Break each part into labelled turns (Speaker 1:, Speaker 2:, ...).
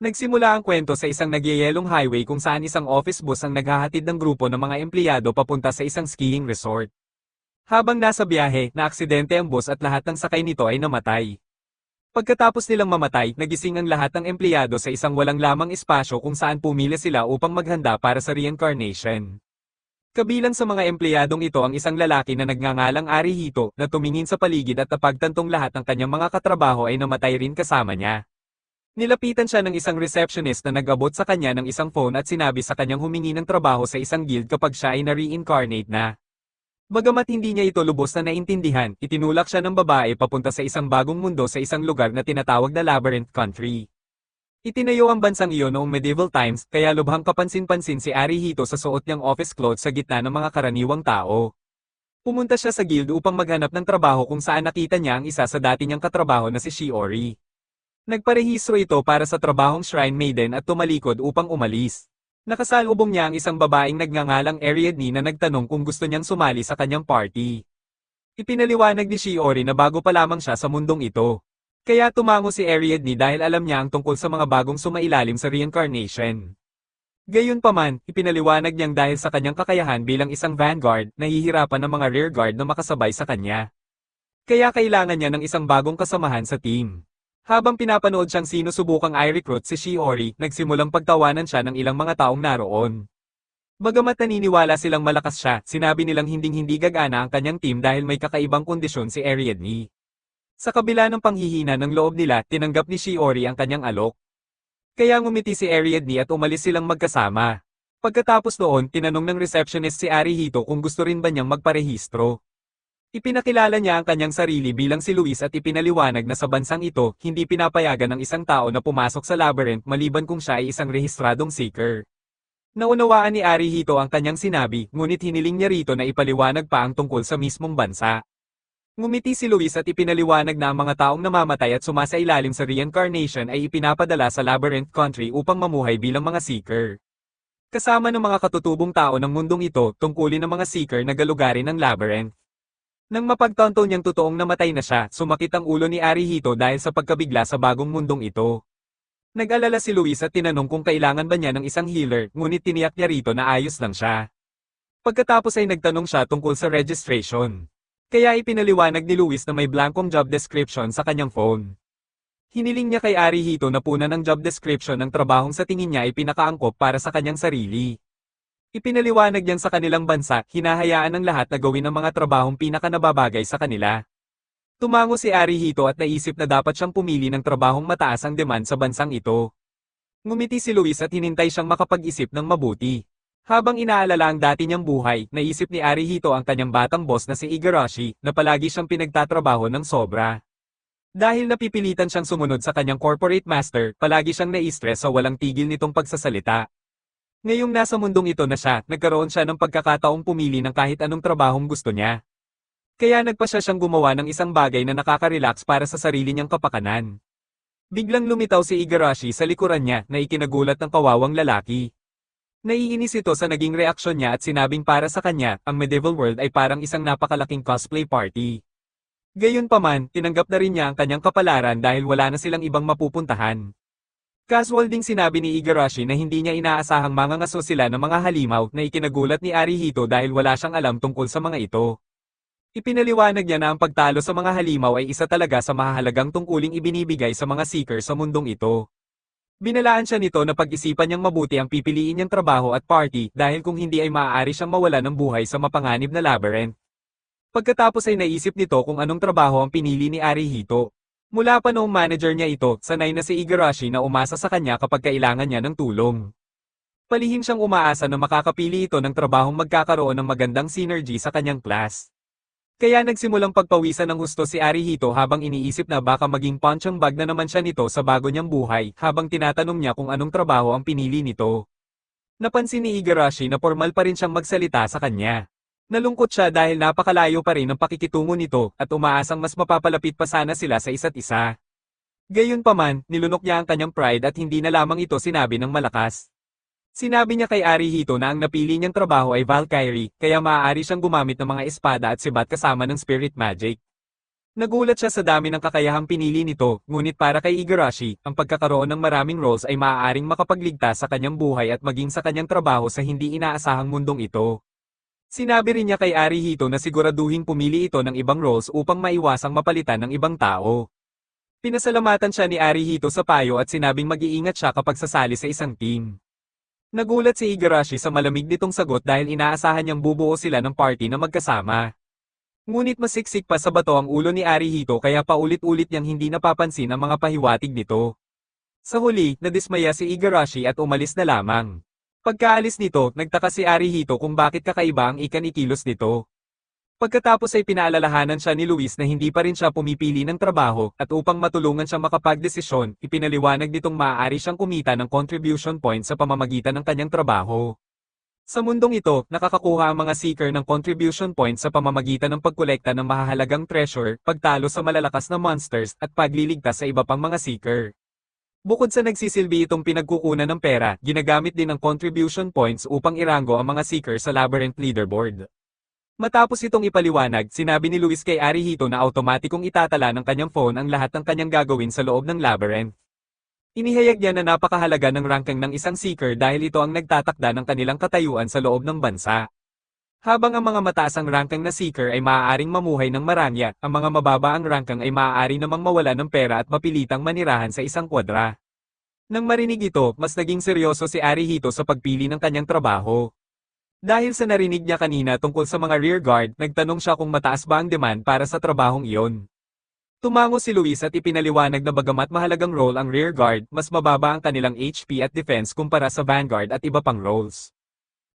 Speaker 1: Nagsimula ang kwento sa isang nagyayelong highway kung saan isang office bus ang naghahatid ng grupo ng mga empleyado papunta sa isang skiing resort. Habang nasa biyahe, naaksidente ang bus at lahat ng sakay nito ay namatay. Pagkatapos nilang mamatay, nagising ang lahat ng empleyado sa isang walang lamang espasyo kung saan pumila sila upang maghanda para sa reincarnation. Kabilang sa mga empleyadong ito ang isang lalaki na nagngangalang Arihito na tumingin sa paligid at napagtantong lahat ng kanyang mga katrabaho ay namatay rin kasama niya. Nilapitan siya ng isang receptionist na nag-abot sa kanya ng isang phone at sinabi sa kanyang humingi ng trabaho sa isang guild kapag siya ay na-reincarnate na. Bagamat hindi niya ito lubos na naintindihan, itinulak siya ng babae papunta sa isang bagong mundo sa isang lugar na tinatawag na Labyrinth Country. Itinayo ang bansang iyon noong medieval times, kaya lubhang kapansin-pansin si Arihito sa suot niyang office clothes sa gitna ng mga karaniwang tao. Pumunta siya sa guild upang maghanap ng trabaho kung saan nakita niya ang isa sa dati niyang katrabaho na si Shiori. Nagparehistro ito para sa trabahong Shrine Maiden at tumalikod upang umalis. Nakasalubong niya ang isang babaeng nagngangalang Ariadne na nagtanong kung gusto niyang sumali sa kanyang party. Ipinaliwanag ni Shiori na bago pa lamang siya sa mundong ito. Kaya tumango si Ariadne dahil alam niya ang tungkol sa mga bagong sumailalim sa reincarnation. Gayunpaman, ipinaliwanag niyang dahil sa kanyang kakayahan bilang isang vanguard, nahihirapan ng mga rearguard na makasabay sa kanya. Kaya kailangan niya ng isang bagong kasamahan sa team. Habang pinapanood siyang sinusubukang i-recruit si Shiori, nagsimulang pagtawanan siya ng ilang mga taong naroon. Bagamat naniniwala silang malakas siya, sinabi nilang hinding-hindi gagana ang kanyang team dahil may kakaibang kondisyon si Ariadne. Sa kabila ng panghihina ng loob nila, tinanggap ni Shiori ang kanyang alok. Kaya ngumiti si Ariadne at umalis silang magkasama. Pagkatapos noon, tinanong ng receptionist si Arihito kung gusto rin ba niyang magparehistro. Ipinakilala niya ang kanyang sarili bilang si Luis at ipinaliwanag na sa bansang ito, hindi pinapayagan ng isang tao na pumasok sa labyrinth maliban kung siya ay isang rehistradong seeker. Naunawaan ni Arihito ang kanyang sinabi, ngunit hiniling niya rito na ipaliwanag pa ang tungkol sa mismong bansa. Ngumiti si Luis at ipinaliwanag na ang mga taong namamatay at sumasailalim sa reincarnation ay ipinapadala sa Labyrinth Country upang mamuhay bilang mga seeker. Kasama ng mga katutubong tao ng mundong ito, tungkulin ng mga seeker na galugarin ng labyrinth. Nang mapagtanto niyang totoong namatay na siya, sumakit ang ulo ni Arihito dahil sa pagkabigla sa bagong mundong ito. Nag-alala si Luis at tinanong kung kailangan ba niya ng isang healer, ngunit tiniyak niya rito na ayos lang siya. Pagkatapos ay nagtanong siya tungkol sa registration. Kaya ipinaliwanag ni Luis na may blankong job description sa kanyang phone. Hiniling niya kay Arihito na punan ng job description ng trabahong sa tingin niya ay pinakaangkop para sa kanyang sarili. Ipinaliwanag niyang sa kanilang bansa, hinahayaan ng lahat na gawin ang mga trabahong pinakanababagay sa kanila. Tumango si Arihito at naisip na dapat siyang pumili ng trabahong mataas ang demand sa bansang ito. Ngumiti si Luis at hinintay siyang makapag-isip ng mabuti. Habang inaalala ang dati niyang buhay, naisip ni Arihito ang kanyang batang boss na si Igarashi, na palagi siyang pinagtatrabaho ng sobra. Dahil napipilitan siyang sumunod sa kanyang corporate master, palagi siyang nai-stress sa walang tigil nitong pagsasalita. Ngayong nasa mundong ito na siya, nagkaroon siya ng pagkakataong pumili ng kahit anong trabahong gusto niya. Kaya nagpasya siyang gumawa ng isang bagay na nakaka-relax para sa sarili niyang kapakanan. Biglang lumitaw si Igarashi sa likuran niya na ikinagulat ng kawawang lalaki. Naiinis ito sa naging reaksyon niya at sinabing para sa kanya, ang medieval world ay parang isang napakalaking cosplay party. Gayunpaman, tinanggap na rin niya ang kanyang kapalaran dahil wala na silang ibang mapupuntahan. Casual ding sinabi ni Igarashi na hindi niya inaasahang mangangaso sila ng mga halimaw na ikinagulat ni Arihito dahil wala siyang alam tungkol sa mga ito. Ipinaliwanag niya na ang pagtalo sa mga halimaw ay isa talaga sa mahahalagang tungkuling ibinibigay sa mga seeker sa mundong ito. Binalaan siya nito na pag-isipan niyang mabuti ang pipiliin niyang trabaho at party dahil kung hindi ay maaari siyang mawala ng buhay sa mapanganib na labyrinth. Pagkatapos ay naisip nito kung anong trabaho ang pinili ni Arihito. Mula pa noong manager niya ito, sanay na si Igarashi na umasa sa kanya kapag kailangan niya ng tulong. Palihim siyang umaasa na makakapili ito ng trabahong magkakaroon ng magandang synergy sa kanyang class. Kaya nagsimulang pagpawisan ng husto si Arihito habang iniisip na baka maging punching bag na naman siya nito sa bago niyang buhay habang tinatanong niya kung anong trabaho ang pinili nito. Napansin ni Igarashi na formal pa rin siyang magsalita sa kanya. Nalungkot siya dahil napakalayo pa rin ang pakikitungo nito at umaasang mas mapapalapit pa sana sila sa isa't isa. Gayunpaman, nilunok niya ang kanyang pride at hindi na lamang ito sinabi ng malakas. Sinabi niya kay Arihito na ang napili niyang trabaho ay Valkyrie, kaya maaari siyang gumamit ng mga espada at sibat kasama ng spirit magic. Nagulat siya sa dami ng kakayahang pinili nito, ngunit para kay Igarashi, ang pagkakaroon ng maraming roles ay maaaring makapagligtas sa kanyang buhay at maging sa kanyang trabaho sa hindi inaasahang mundong ito. Sinabi rin niya kay Arihito na siguraduhin pumili ito ng ibang roles upang maiwasang mapalitan ng ibang tao. Pinasalamatan siya ni Arihito sa payo at sinabing mag-iingat siya kapag sasali sa isang team. Nagulat si Igarashi sa malamig nitong sagot dahil inaasahan niyang bubuo sila ng party na magkasama. Ngunit masiksik pa sa bato ang ulo ni Arihito kaya paulit-ulit niyang hindi napapansin ang mga pahiwatig nito. Sa huli, nadismaya si Igarashi at umalis na lamang. Pagkaalis nito, nagtaka si Arihito kung bakit kakaiba ang ikanikilos nito. Pagkatapos ay pinaalalahanan siya ni Luis na hindi pa rin siya pumipili ng trabaho at upang matulungan siyang makapagdesisyon, ipinaliwanag nitong maaari siyang kumita ng contribution points sa pamamagitan ng kanyang trabaho. Sa mundong ito, nakakakuha ang mga seeker ng contribution points sa pamamagitan ng pagkolekta ng mahahalagang treasure, pagtalo sa malalakas na monsters, at pagliligtas sa iba pang mga seeker. Bukod sa nagsisilbi itong pinagkukunan ng pera, ginagamit din ang contribution points upang irango ang mga seeker sa labyrinth leaderboard. Matapos itong ipaliwanag, sinabi ni Luis kay Arihito na automatikong itatala ng kanyang phone ang lahat ng kanyang gagawin sa loob ng labyrinth. Inihayag niya na napakahalaga ng ranking ng isang seeker dahil ito ang nagtatakda ng kanilang katayuan sa loob ng bansa. Habang ang mga mataas ang ranking na seeker ay maaaring mamuhay ng marangya, ang mga mababa ang ranking ay maaari namang mawala ng pera at mapilitang manirahan sa isang kwadra. Nang marinig ito, mas naging seryoso si Arihito sa pagpili ng kanyang trabaho. Dahil sa narinig niya kanina tungkol sa mga rear guard, nagtanong siya kung mataas ba ang demand para sa trabahong iyon. Tumango si Luis at ipinaliwanag na bagamat mahalagang role ang rear guard, mas mababa ang kanilang HP at defense kumpara sa vanguard at iba pang roles.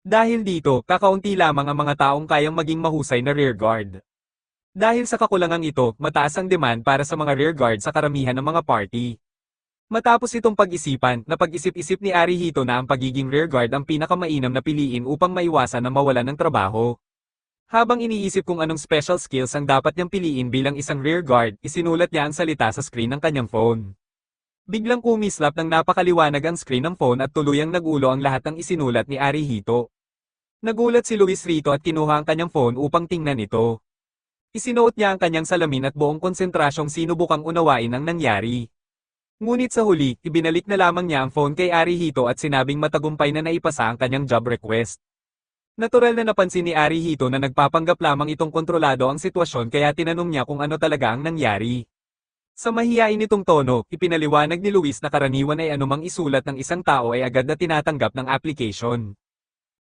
Speaker 1: Dahil dito, kakaunti lamang ang mga taong kayang maging mahusay na rear guard. Dahil sa kakulangang ito, mataas ang demand para sa mga rear guard sa karamihan ng mga party. Matapos itong pag-isipan, napag-isip-isip ni Arihito na ang pagiging rear guard ang pinakamainam na piliin upang maiwasan na mawalan ng trabaho. Habang iniisip kung anong special skills ang dapat niyang piliin bilang isang rear guard, isinulat niya ang salita sa screen ng kanyang phone. Biglang kumislap ng napakaliwanag ang screen ng phone at tuluyang nagulo ang lahat ng isinulat ni Arihito. Nagulat si Luis rito at kinuha ang kanyang phone upang tingnan ito. Isinuot niya ang kanyang salamin at buong konsentrasyong sinubukang unawain ang nangyari. Ngunit sa huli, ibinalik na lamang niya ang phone kay Arihito at sinabing matagumpay na naipasa ang kanyang job request. Natural na napansin ni Arihito na nagpapanggap lamang itong kontrolado ang sitwasyon kaya tinanong niya kung ano talaga ang nangyari. Sa mahiyain nitong tono, ipinaliwanag ni Luis na karaniwan ay anumang isulat ng isang tao ay agad na tinatanggap ng application.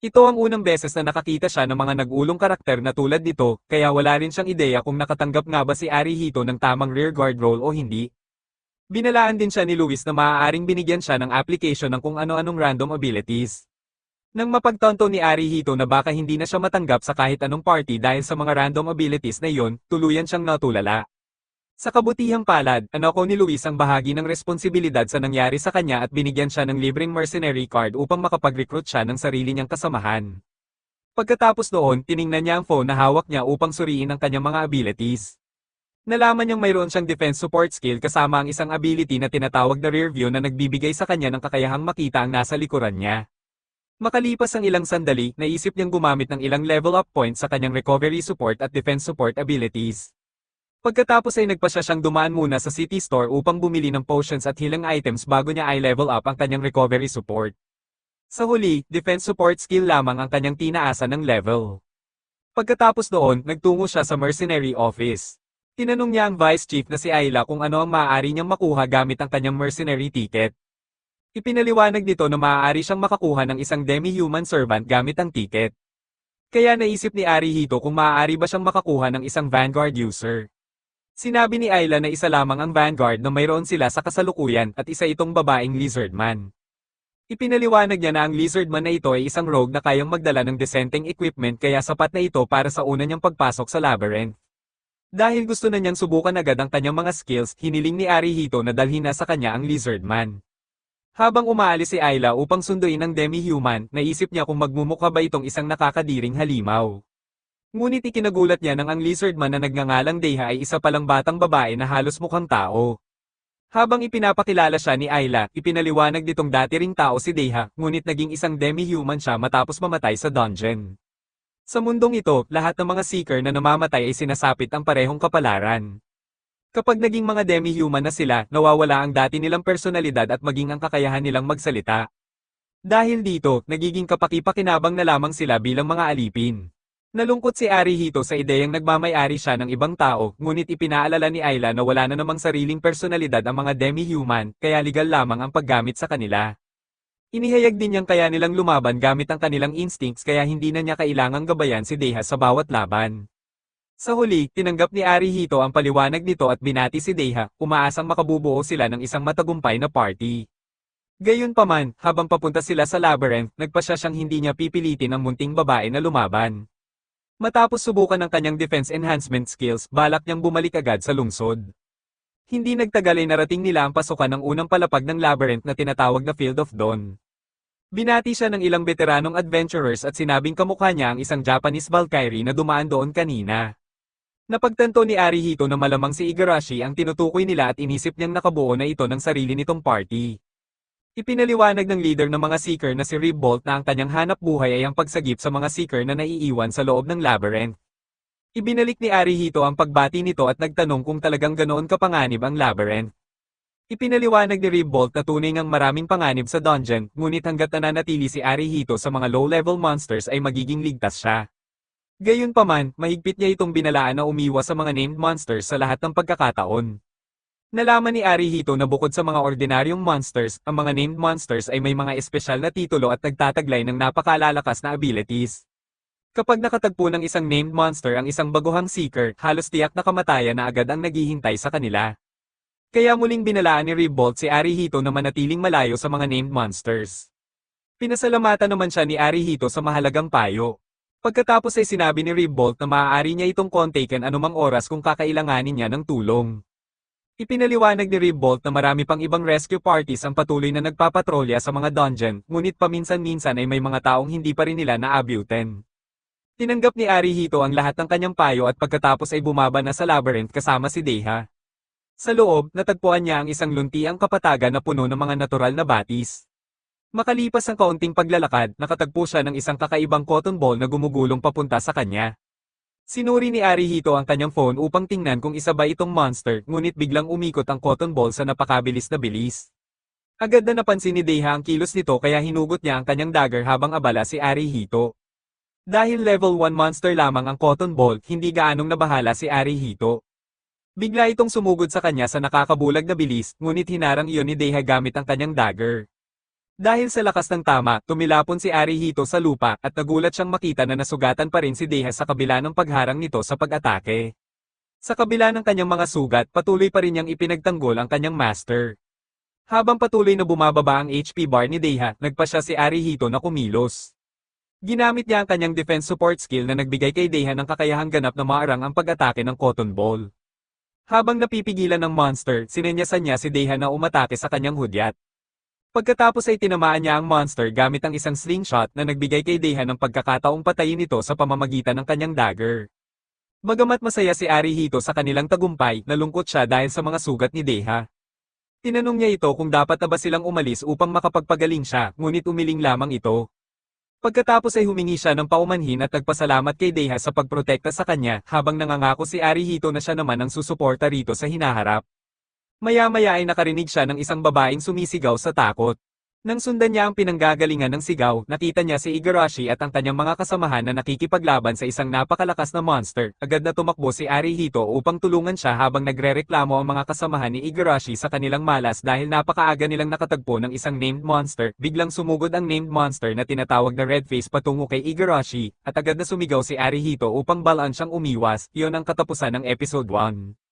Speaker 1: Ito ang unang beses na nakakita siya ng mga nag-ulong karakter na tulad nito, kaya wala rin siyang ideya kung nakatanggap nga ba si Arihito ng tamang rearguard role o hindi. Binalaan din siya ni Luis na maaaring binigyan siya ng application ng kung ano-anong random abilities. Nang mapagtanto ni Arihito na baka hindi na siya matanggap sa kahit anong party dahil sa mga random abilities na iyon, tuluyan siyang natulala. Sa kabutihang palad, anako ni Luis ang bahagi ng responsibilidad sa nangyari sa kanya at binigyan siya ng libreng mercenary card upang makapag-recruit siya ng sarili niyang kasamahan. Pagkatapos noon, tiningnan niya ang phone na hawak niya upang suriin ang kanyang mga abilities. Nalaman niyang mayroon siyang defense support skill kasama ang isang ability na tinatawag na rear view na nagbibigay sa kanya ng kakayahang makita ang nasa likuran niya. Makalipas ang ilang sandali, naisip niyang gumamit ng ilang level up points sa kanyang recovery support at defense support abilities. Pagkatapos ay nagpasya siyang dumaan muna sa city store upang bumili ng potions at healing items bago niya i-level up ang kanyang recovery support. Sa huli, defense support skill lamang ang kanyang tinaasan ng level. Pagkatapos doon, nagtungo siya sa mercenary office. Tinanong niya ang vice chief na si Ayla kung ano ang maaari niyang makuha gamit ang kanyang mercenary ticket. Ipinaliwanag nito na maaari siyang makakuha ng isang demi-human servant gamit ang ticket. Kaya naisip ni Arihito kung maaari ba siyang makakuha ng isang Vanguard user. Sinabi ni Ayla na isa lamang ang Vanguard na mayroon sila sa kasalukuyan at isa itong babaeng Lizardman. Ipinaliwanag niya na ang Lizardman na ito ay isang rogue na kayang magdala ng decenteng equipment kaya sapat na ito para sa una niyang pagpasok sa labyrinth. Dahil gusto na niyang subukan agad ang kanyang mga skills, hiniling ni Arihito na dalhin na sa kanya ang Lizardman. Habang umaalis si Ayla upang sunduin ang demi-human, naisip niya kung magmumukha ba itong isang nakakadiring halimaw. Ngunit ikinagulat niya nang ang Lizardman na nagngangalang Deha ay isa palang batang babae na halos mukhang tao. Habang ipinapakilala siya ni Ayla, ipinaliwanag nitong dati ring tao si Deha, ngunit naging isang demi-human siya matapos mamatay sa dungeon. Sa mundong ito, lahat ng mga seeker na namamatay ay sinasapit ang parehong kapalaran. Kapag naging mga demi-human na sila, nawawala ang dati nilang personalidad at maging ang kakayahan nilang magsalita. Dahil dito, nagiging kapaki-pakinabang na lamang sila bilang mga alipin. Nalungkot si Arihito sa ideyang nagmamay-ari siya ng ibang tao, ngunit ipinaalala ni Ayla na wala na namang sariling personalidad ang mga demi-human, kaya legal lamang ang paggamit sa kanila. Inihayag din niyang kaya nilang lumaban gamit ang kanilang instincts kaya hindi na niya kailangang gabayan si Deha sa bawat laban. Sa huli, tinanggap ni Arihito ang paliwanag nito at binati si Deha, umaasang makabubuo sila ng isang matagumpay na party. Gayunpaman, habang papunta sila sa labyrinth, nagpasya siyang hindi niya pipilitin ang munting babae na lumaban. Matapos subukan ng kanyang defense enhancement skills, balak niyang bumalik agad sa lungsod. Hindi nagtagal ay narating nila ang pasukan ng unang palapag ng labyrinth na tinatawag na Field of Dawn. Binati siya ng ilang veteranong adventurers at sinabing kamukha niya ang isang Japanese Valkyrie na dumaan doon kanina. Napagtanto ni Arihito na malamang si Igarashi ang tinutukoy nila at inisip niyang nakabuo na ito ng sarili nitong party. Ipinaliwanag ng leader ng mga seeker na si Ribbolt na ang kanyang hanap buhay ay ang pagsagip sa mga seeker na naiiwan sa loob ng labyrinth. Ibinalik ni Arihito ang pagbati nito at nagtanong kung talagang ganoon kapanganib ang labyrinth. Ipinaliwanag ni Ribbolt na tunay ngang maraming panganib sa dungeon, ngunit hanggat nananatili si Arihito sa mga low-level monsters ay magiging ligtas siya. Gayunpaman, mahigpit niya itong binalaan na umiwas sa mga named monsters sa lahat ng pagkakataon. Nalaman ni Arihito na bukod sa mga ordinaryong monsters, ang mga named monsters ay may mga espesyal na titulo at nagtataglay ng napakalalakas na abilities. Kapag nakatagpo ng isang named monster ang isang baguhang seeker, halos tiyak na kamatayan na agad ang naghihintay sa kanila. Kaya muling binalaan ni Ribbolt si Arihito na manatiling malayo sa mga named monsters. Pinasalamatan naman siya ni Arihito sa mahalagang payo. Pagkatapos ay sinabi ni Ribbolt na maaari niya itong kontaken anumang oras kung kakailanganin niya ng tulong. Ipinaliwanag ni Ribbolt na marami pang ibang rescue parties ang patuloy na nagpapatrolya sa mga dungeon, ngunit paminsan-minsan ay may mga taong hindi pa rin nila naabutan. Tinanggap ni Arihito ang lahat ng kanyang payo at pagkatapos ay bumaba na sa labyrinth kasama si Deha. Sa loob, natagpuan niya ang isang luntiang kapatagan na puno ng mga natural na batis. Makalipas ang kaunting paglalakad, nakatagpo siya ng isang kakaibang cotton ball na gumugulong papunta sa kanya. Sinuri ni Arihito ang kanyang phone upang tingnan kung isa ba itong monster, ngunit biglang umikot ang cotton ball sa napakabilis na bilis. Agad na napansin ni Deha ang kilos nito kaya hinugot niya ang kanyang dagger habang abala si Arihito. Dahil level 1 monster lamang ang cotton ball, hindi gaanong nabahala si Arihito. Bigla itong sumugod sa kanya sa nakakabulag na bilis, ngunit hinarang iyon ni Deha gamit ang kanyang dagger. Dahil sa lakas ng tama, tumilapon si Arihito sa lupa at nagulat siyang makita na nasugatan pa rin si Deha sa kabila ng pagharang nito sa pag-atake. Sa kabila ng kanyang mga sugat, patuloy pa rin niyang ipinagtanggol ang kanyang master. Habang patuloy na bumababa ang HP bar ni Deha, nagpasya si Arihito na kumilos. Ginamit niya ang kanyang defense support skill na nagbigay kay Deha ng kakayahang ganap na maarang ang pag-atake ng cotton ball. Habang napipigilan ng monster, sinenyasan niya si Deha na umatake sa kanyang hudyat. Pagkatapos ay tinamaan niya ang monster gamit ang isang slingshot na nagbigay kay Deha ng pagkakataong patayin ito sa pamamagitan ng kanyang dagger. Bagamat masaya si Arihito sa kanilang tagumpay, nalungkot siya dahil sa mga sugat ni Deha. Tinanong niya ito kung dapat na ba silang umalis upang makapagpagaling siya, ngunit umiling lamang ito. Pagkatapos ay humingi siya ng paumanhin at nagpasalamat kay Deha sa pagprotekta sa kanya, habang nangangako si Arihito na siya naman ang susuporta rito sa hinaharap. Maya-maya ay nakarinig siya ng isang babaeng sumisigaw sa takot. Nang sundan niya ang pinanggagalingan ng sigaw, nakita niya si Igarashi at ang kanyang mga kasamahan na nakikipaglaban sa isang napakalakas na monster. Agad na tumakbo si Arihito upang tulungan siya habang nagrereklamo ang mga kasamahan ni Igarashi sa kanilang malas dahil napakaaga nilang nakatagpo ng isang named monster. Biglang sumugod ang named monster na tinatawag na Redface patungo kay Igarashi, at agad na sumigaw si Arihito upang balaan siyang umiwas. Iyon ang katapusan ng episode 1.